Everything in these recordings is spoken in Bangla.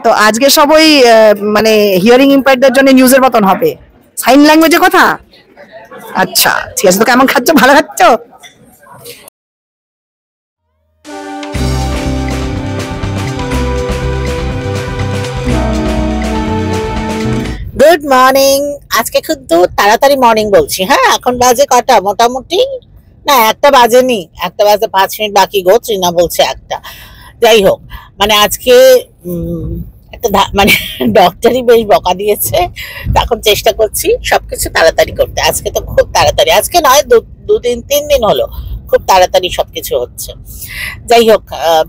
তো আজকে সবই মানে হিয়ারিং ইম্পেয়ারদের জন্য নিউজের মতন হবে, সাইন ল্যাঙ্গুয়েজে কথা। আচ্ছা ঠিক আছে, তো কেমন খাচ্ছ? ভালো খাচ্ছ? Good morning. আজকে কিন্তু তাড়াতাড়ি মর্নিং বলছি। হ্যাঁ, এখন বাজে কটা? মোটামুটি না, একটা বাজেনি, একটা বাজে 5 মিনিট বাকি গো। ত্রিনা বলছে একটা। যাই হোক, মানে আজকে একটা মানে ডক্টরই বেশ বকা দিয়েছে, এখন চেষ্টা করছি সবকিছু তাড়াতাড়ি করতে। আজকে তো খুব তাড়াতাড়ি, আজকে নয়, 2-3 দিন হলো খুব তাড়াতাড়ি সবকিছু হচ্ছে। যাই হোক,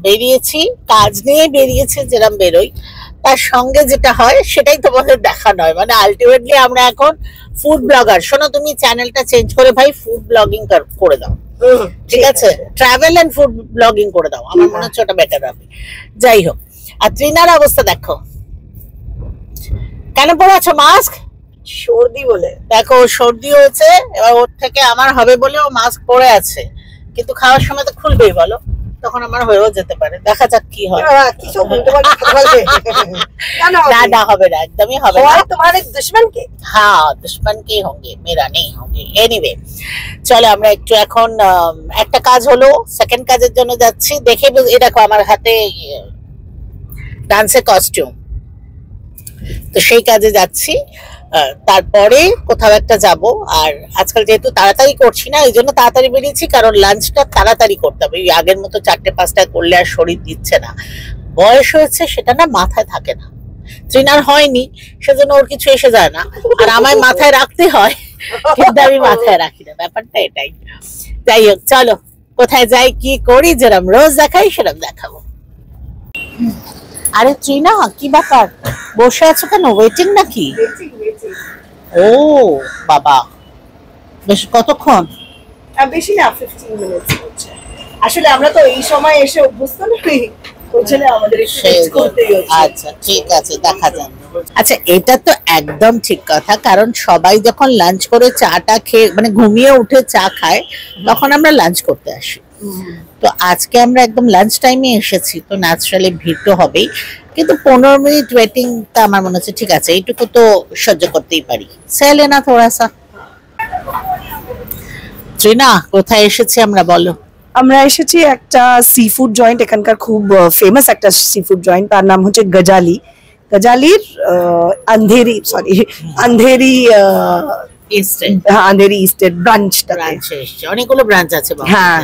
বেরিয়েছি, কাজ নিয়ে বেরিয়েছি, যেরকম বেরোই তার সঙ্গে যেটা হয় সেটাই তোমাদের দেখা নয়। মানে আলটিমেটলি আমরা এখন ফুড ব্লগার। শোনো, তুমি চ্যানেলটা চেঞ্জ করে ভাই ফুড ব্লগিং করে দাও, ঠিক আছে? ট্রাভেল এন্ড ফুড ব্লগিং করে দাও, আমার মনে হচ্ছে ওটা বেটার হবে। যাই হোক, আর ত্রিনার অবস্থা দেখো, কেন পরে আছো মাস্ক? সর্দি বলে। দেখো সর্দি হয়েছে, এবার ওর থেকে আমার হবে বলে ও মাস্ক পরে আছে, কিন্তু খাওয়ার সময় তো খুলবেই, বলো, তখন আমার হয়েও যেতে পারে। দেখা যাক কি হয়। না হবে না, একদমই হবে না। তোমার দুশ্মন কে? হ্যাঁ, দুশ্মন কে হোंगे, मेरा नहीं होंगे। এনিওয়ে, চলো আমরা একটু এখন একটা কাজ হলো, সেকেন্ড কাজের জন্য যাচ্ছি। দেখে এই দেখো আমার হাতে ডান্সের কস্টিউম, তো সেই কাজে যাচ্ছি। তারপরে কোথাও একটা যাব। আর আজকাল যেহেতু তাড়াতাড়ি করছি না, এই জন্য তাড়াতাড়ি বেরিয়েছি, কারণ লাঞ্চটা তাড়াতাড়ি করতে হবে। আগের মতো 4টে-5টায় করলে আর শরীর দিচ্ছে না। বয়স হয়েছে, সেটা না মাথায় থাকে না। ত্রিনার হয়নি, সেজন্য ওর কিছু এসে যায় না, আর আমায় মাথায় রাখতে হয়, কিন্তু আমি মাথায় রাখি না। ব্যাপারটা এটাই। যাই হোক, চলো কোথায় যাই, কি করি, যেরকম রোজ দেখাই সেরকম দেখাবো। আরে ত্রিনা, কি ব্যাপার, বসে আছো কেন? ওয়েটিং নাকি? ও বাবা, বেশ কতক্ষণ? বেশি না, 15 মিনিট হচ্ছে। আসলে আমরা তো এই সময় এসে অভ্যস্ত নই, ওইজন্য আমাদের একটু করতেই হচ্ছে। আচ্ছা ঠিক আছে, দেখা যাবে। আচ্ছা, এটা তো একদম ঠিক কথা, কারণ সবাই যখন লাঞ্চ করে চাটা খেয়ে মানে ঘুমিয়ে উঠে চা খায়, তখন আমরা লাঞ্চ করতে আসি। তো আজকে আমরা একদম লাঞ্চ টাইমে এসেছি, তো ন্যাচারালি ভিড় তো হবেই, কিন্তু 15 মিনিট ওয়েটিংটা আমার মনে হচ্ছে ঠিক আছে, এইটুকু তো সহ্য করতেই পারি। সেলে না থোড়া সা। ত্রিনা, কোথায় এসেছি আমরা, বলো? আমরা এসেছি একটা সি ফুড জয়েন্ট, এখানকার খুব ফেমাস একটা সি ফুড জয়েন্ট, তার নাম হচ্ছে গজালি। গজালির আন্ধেরি আন্ধেরি ইস্টের ব্রাঞ্চটা। অনেকগুলো ব্রাঞ্চ আছে। হ্যাঁ,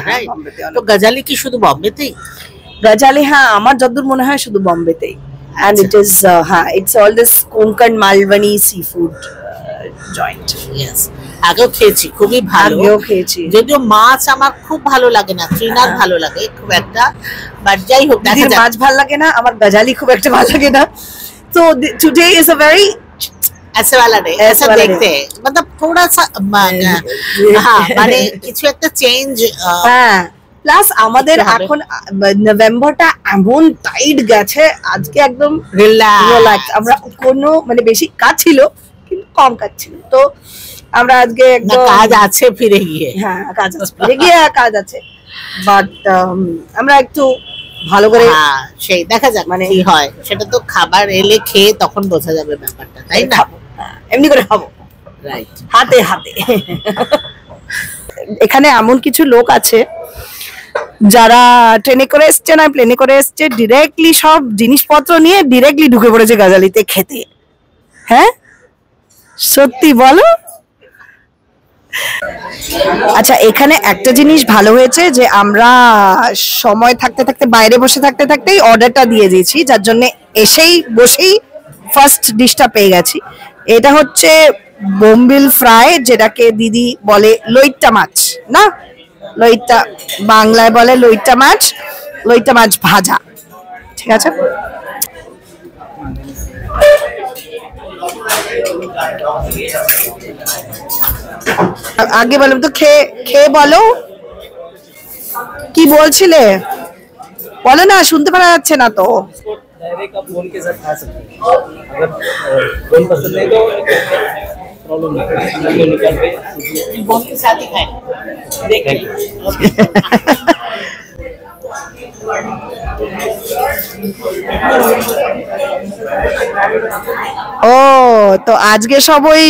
তো গজালি কি শুধু বম্বেতেই? গজালি, হ্যাঁ, আমার যতদূর মনে হয় শুধু বম্বেতেই। and it is it's all this Konkan Malwani seafood joint. Yes, আগেও খেয়েছি, খুবই ভালো। আগেও খেয়েছি, যদিও মাছ আমার খুব ভালো লাগে না, ত্রিনার ভালো লাগে খুব একটা, বাট যাই হোক, দেখা যাক। মাছ ভালো লাগে না, আমার গজালি খুব একটা ভালো লাগে না। So today is a very ऐसे वाला नहीं, ऐसा देखते हैं, मतलब थोड़ा सा हाँ, মানে কিছু একটা চেঞ্জ। হ্যাঁ, প্লাস আমাদের এখন নভেম্বরটা এমন টাইট গেছে, আজকে একদম রিল্যাক্স। আমরা কোনো মানে বেশি কাজ ছিল কিন্তু কম কাজ ছিল, তো আমরা আজকে একদম কাজ আছে ফিরে গিয়ে। হ্যাঁ, কাজ আছে ফিরে গিয়ে, কাজ আছে, বাট আমরা একটু ভালো করে সেই দেখা যাক মানে কি হয়। সেটা তো খাবার এলে খেয়ে তখন বোঝা যাবে ব্যাপারটা, তাই না? এমনি করে খাবো, রাইট, হাতে হাতে। এখানে এমন কিছু লোক আছে যারা ট্রেনে করে এসছে না প্লেনে করে এসছে, ডিরেক্টলি সব জিনিসপত্র নিয়ে ডিরেক্টলি ঢুকে পড়েছে গজালিতে খেতে। হ্যাঁ, সত্যি বলো। আচ্ছা, এখানে একটা জিনিস ভালো হয়েছে যে আমরা সময় থাকতে থাকতে, বাইরে বসে থাকতে থাকতেই অর্ডারটা দিয়ে দিয়েছি, যার জন্য এসেই বসেই ফার্স্ট ডিশটা পেয়ে গেছি। এটা হচ্ছে বোম্বিল ফ্রাই, যেটাকে দিদি বলে লইট্টা মাছ, না লইট্টা বাংলায় বলে লইট্টা মাছ, লইট্টা মাছ ভাজা, ঠিক আছে। আগে বলো তো, খেয়ে বলো কি বলছিলে, বলো না, শুনতে পাওয়া যাচ্ছে না তো। डायरेक्ट आप बोन के साथ खा सकते हैं, अगर बोन पसंद नहीं तो प्रॉब्लम नहीं, निकाल के बोन के साथ ही खाएं, देखें। ও তো আজকে সব ওই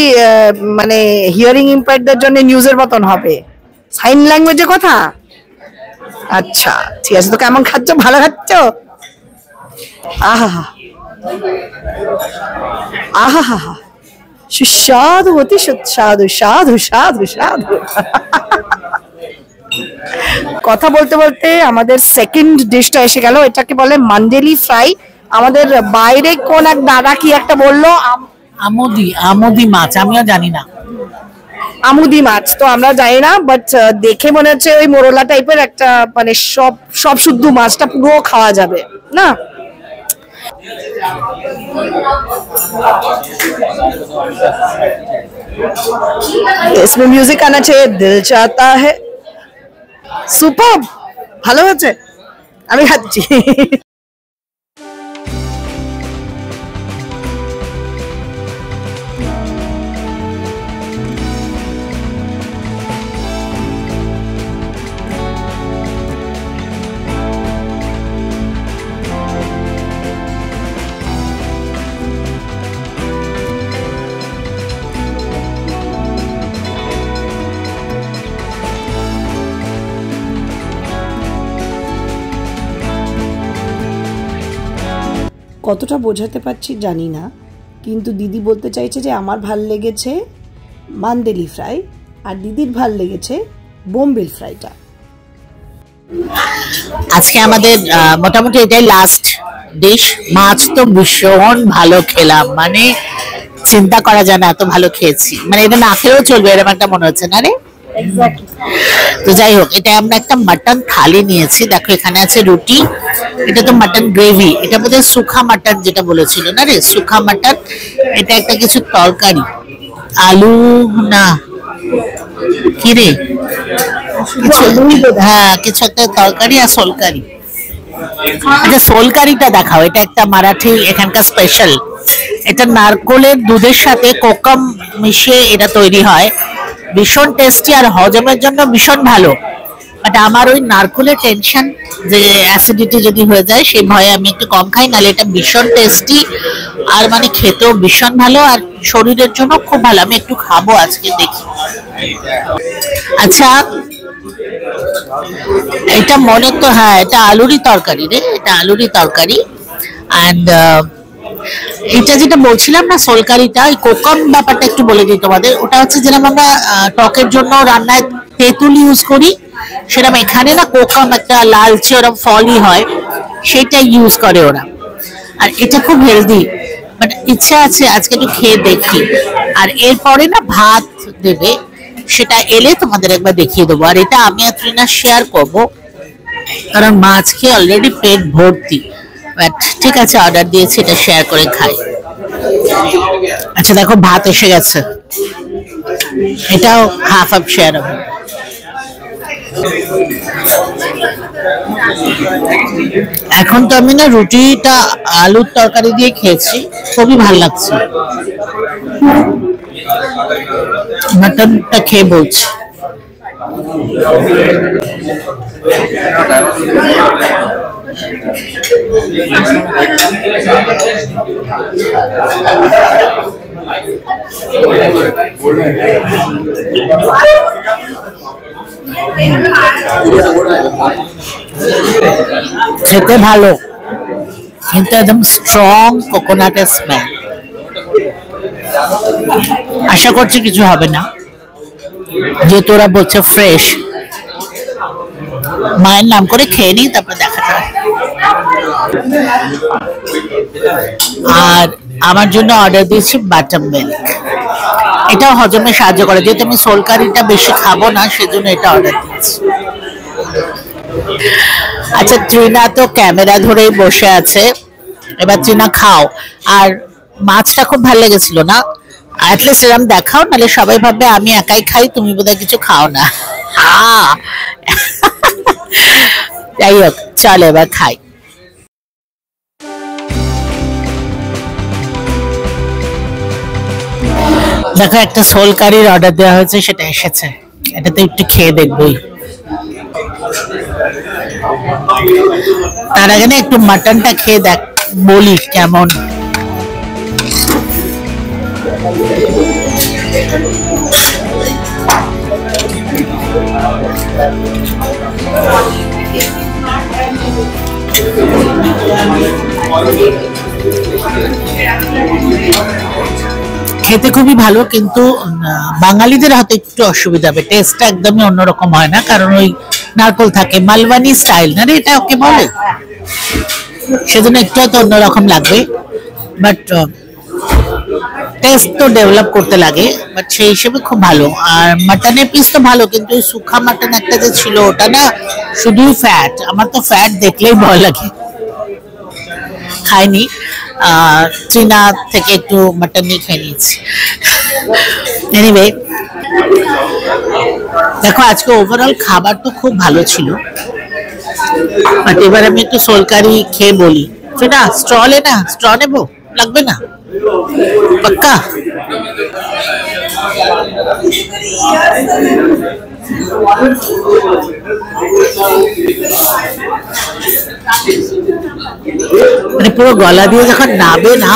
মানে হিয়ারিং ইম্পেয়ারদের জন্য নিউজের মতন হবে, সাইন ল্যাঙ্গুয়েজে কথা। আচ্ছা ঠিক আছে, তো কেমন খাচ্ছ? ভালো খাচ্ছ? আহা আহা, সুস্বাদু, অতি সুস্বাদু, সাধু সাধু সাধু। কথা বলতে বলতে আমাদের সেকেন্ড ডিশটা এসে গেল, এটাকে বলে মান্ডেলি ফ্রাই। আমাদের বাইরে কোন এক দাদা কি একটা বললো, আমুদি, আমুদি মাছ, আমিও জানি না। আমুদি মাছ তো আমরা জানি না, বাট দেখে মনে হচ্ছে ওই মোরলা টাইপের একটা, মানে সব সব শুদ্ধ মাছটা পুরো খাওয়া যাবে না। इसमें म्यूजिक आना चाहिए, दिल चाहता है। सुपर, ভালো হয়েছে, আমি খাচ্ছি। কতটা বোঝাতে পারছি জানি না, কিন্তু দিদি বলতে চাইছে যে আমার ভাল লেগেছে মান্ডেলি ফ্রাই, আর দিদির ভাল লেগেছে বোম্বেল ফ্রাইটা। আজকে আমাদের মোটামুটি এটাই লাস্ট ডিশ। মাছ তো ভীষণ ভালো খেলাম, মানে চিন্তা করা যায় না এত ভালো খেয়েছি, মানে এটা না খেলেও চলবে এরকম একটা মনে হচ্ছে না রে। তো যাই হোক, এটা আমরা একটা মাটন থালি নিয়েছি। দেখো এখানে আছে রুটি, এটা তো মাটন গ্রেভি, এটা বোধহয় সুখা মাটন যেটা বলেছিল না রে, সুখা মাটন। এটা একটা কিছু তরকারি, আলু না কি রে, হ্যাঁ কিছু একটা তরকারি আর সোলকারি। আচ্ছা সোলকারিটা দেখাও, এটা একটা মারাঠি এখানকার স্পেশাল। এটা নারকোলের দুধের সাথে কোকম মিশিয়ে এটা তৈরি হয়, ভীষণ টেস্টি আর হজমের জন্য ভীষণ ভালো। বাট আমার ওই নারকোলের টেনশন যে অ্যাসিডিটি যদি হয়ে যায় সেই ভয়ে আমি একটু কম খাই, নাহলে এটা ভীষণ টেস্টি আর মানে খেতেও ভীষণ ভালো আর শরীরের জন্য খুব ভালো। আমি একটু খাবো আজকে, দেখি। আচ্ছা এটা মনে তো, হ্যাঁ এটা আলুরই তরকারি রে, এটা আলুরই তরকারি। অ্যান্ড এটা যেটা বলছিলাম না সোলকারিটা, ওই কোকম ব্যাপারটা একটু বলে দিই তোমাদের। ওটা হচ্ছে যেরকম আমরা টকের জন্য রান্নায় তেঁতুল ইউজ করি, সেরকম এখানে না কোকম একটা লালচে ওরকম ফলই হয়, সেটা ইউজ করে ওরা। আর এটা খুব হেলদি, বাট ইচ্ছা আছে আজকে একটু খেয়ে দেখি। আর এরপরে না ভাত দেবে, সেটা এলে তোমাদের একবার দেখিয়ে দেবো। আর এটা আমি আর ত্রিনা শেয়ার করবো, কারণ মাছ খেয়ে অলরেডি পেট ভর্তি। বাট ঠিক আছে, অর্ডার দিয়েছি, এটা শেয়ার করে খাই। আচ্ছা দেখো ভাত এসে গেছে, এটাও হাফ হাফ শেয়ার হবে। এখন তো আমি না রুটিটা আলুর তরকারি দিয়ে খেয়েছি, খুবই ভালো লাগছে। মাটনটা খেয়ে বলছি। খেতে ভালো, কিন্তু একদম স্ট্রং কোকোনাটের স্মেল। আশা করছি কিছু হবে না, যেহেতু ওরা বলছে ফ্রেশ। মায়ের নাম করে খেয়ে নিই, তারপরে দেখা যাবে। আর আমার জন্য অর্ডার দিয়েছি বাটার মিল্ক, এটাও হজমে সাহায্য করে, যেহেতু আমি সোলকারিটা বেশি খাবো না সেজন্য এটা অর্ডার দিয়েছি। আচ্ছা ত্রিনা তো ক্যামেরা ধরেই বসে আছে, এবার ত্রিনা খাও। আর মাছটা খুব ভালো লেগেছিল না, অ্যাটলিস্ট এরকম দেখাও, নাহলে সবাই ভাববে আমি একাই খাই, তুমি বোধহয় কিছু খাও না। যাই হোক চল এবার খাই। দেখো একটা সোলকারির অর্ডার দেওয়া হয়েছে, সেটা এসেছে, এটা তো একটু খেয়ে দেখবই। তার আগে না একটু মাটনটা খেয়ে দেখ, বলি কেমন। খেতে খুবই ভালো, কিন্তু বাঙালিদের হাতে একটু অসুবিধা হবে, টেস্টটা একদমই অন্যরকম হয় না, কারণ ওই নারকোল থাকে, মালওয়ানি স্টাইল না রে এটা ওকে বলে, সেজন্য একটু হয়তো অন্যরকম লাগবে, বাট টেস্ট তো ডেভেলপ করতে লাগে, বাট সেই হিসেবে খুব ভালো। আর মাটনের পিস তো ভালো, কিন্তু ওই সুখা মাটন একটা যে ছিল ওটা না শুধু ফ্যাট, আমার তো ফ্যাট দেখলেই ভয় লাগে, খাইনি। চীনা থেকে একটু মাটন নিয়ে খেয়ে নিয়েছি। এনিওয়ে, দেখো আজকে ওভারঅল খাবার তো খুব ভালো ছিল, বাট এবার আমি একটু সোলকারি খেয়ে বলি। না স্ট্র নেবো, লাগবে না পাক্কা? মানে পুরো গলা দিয়ে যখন নাবে না,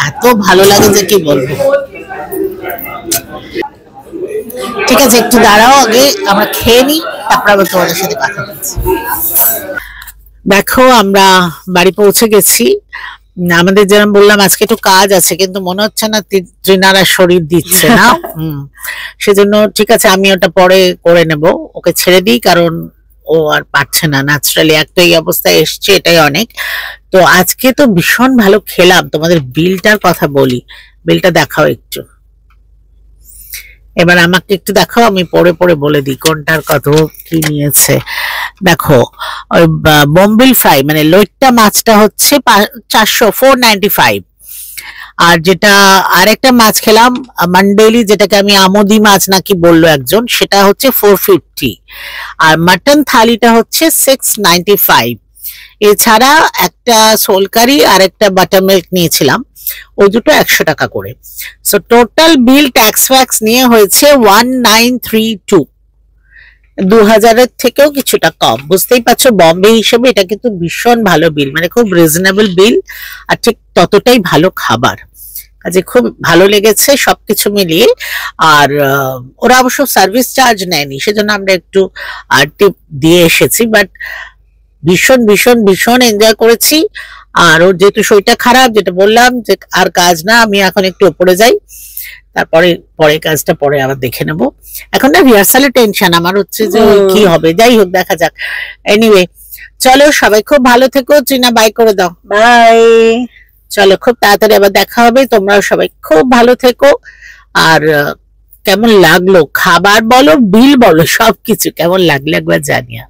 এত ভালো লাগে যে কি বলবো। ঠিক আছে, একটু দাঁড়াও, আগে আমরা খেয়ে নিই, তারপর আবার তোমাদের সাথে কথা বলছি। দেখো আমরা বাড়ি পৌঁছে গেছি। আমাদের যেরকম বললাম আজকে একটু কাজ আছে, কিন্তু মনে হচ্ছে না তৃণারা শরীর দিচ্ছে না, সেজন্য ঠিক আছে আমি ওটা পরে করে নেব, ওকে ছেড়ে দিই, কারণ ও আর পারছে না, ন্যাচারালি একটা এই অবস্থায় এসছে, এটাই অনেক। তো আজকে তো ভীষণ ভালো খেলাম। তোমাদের বিলটার কথা বলি, বিলটা দেখাও একটু, এবার আমাকে একটু দেখাও, আমি পরে পরে বলে দিই কোনটার কত কি নিয়েছে। দেখো ওই বোম্বিল ফ্রাই মানে লইট্টা মাছটা হচ্ছে 495, আর যেটা আরেকটা মাছ খেলাম মান্ডেলি, যেটাকে আমি আমোদি মাছ নাকি বললো একজন, সেটা হচ্ছে 450, আর মাটন থালিটা হচ্ছে 695। এছাড়া একটা সোলকারি আর একটা বাটার মিল্ক নিয়েছিলাম, ওই দুটো 100 টাকা করে। সো টোটাল বিল ট্যাক্স ফ্যাক্স নিয়ে হয়েছে 1932, 2000-এর থেকেও কিছুটা কম। বুঝতেই পারছো বম্বে হিসেবে এটা কিন্তু ভীষণ ভালো বিল, মানে খুব রিজনেবল বিল, আর ঠিক ততটাই ভালো খাবার, কাজে খুব ভালো লেগেছে সবকিছু মিলিয়ে। আর ওরা অবশ্য সার্ভিস চার্জ নেয়নি, সেজন্য আমরা একটু টিপ দিয়ে এসেছি, বাট ভীষণ ভীষণ ভীষণ এনজয় করেছি। আর ওর যেহেতু শরীরটা খারাপ, যেটা বললাম যে আর কাজ না, আমি এখন একটু উপরে যাই, তারপরে পরে কাজটা পরে আবার দেখে নেব। এখন না রিহার্সালের টেনশন আমার হচ্ছে যে কি হবে, যাই হোক দেখা যাক। এনিওয়ে চলো সবাই খুব ভালো থেকো। চীনা বাই করে দাও, বাই। চলো খুব তাড়াতাড়ি আবার দেখা হবে, তোমরাও সবাই খুব ভালো থেকো। আর কেমন লাগলো খাবার বলো, বিল বলো, সবকিছু কেমন লাগলো একবার জানিও।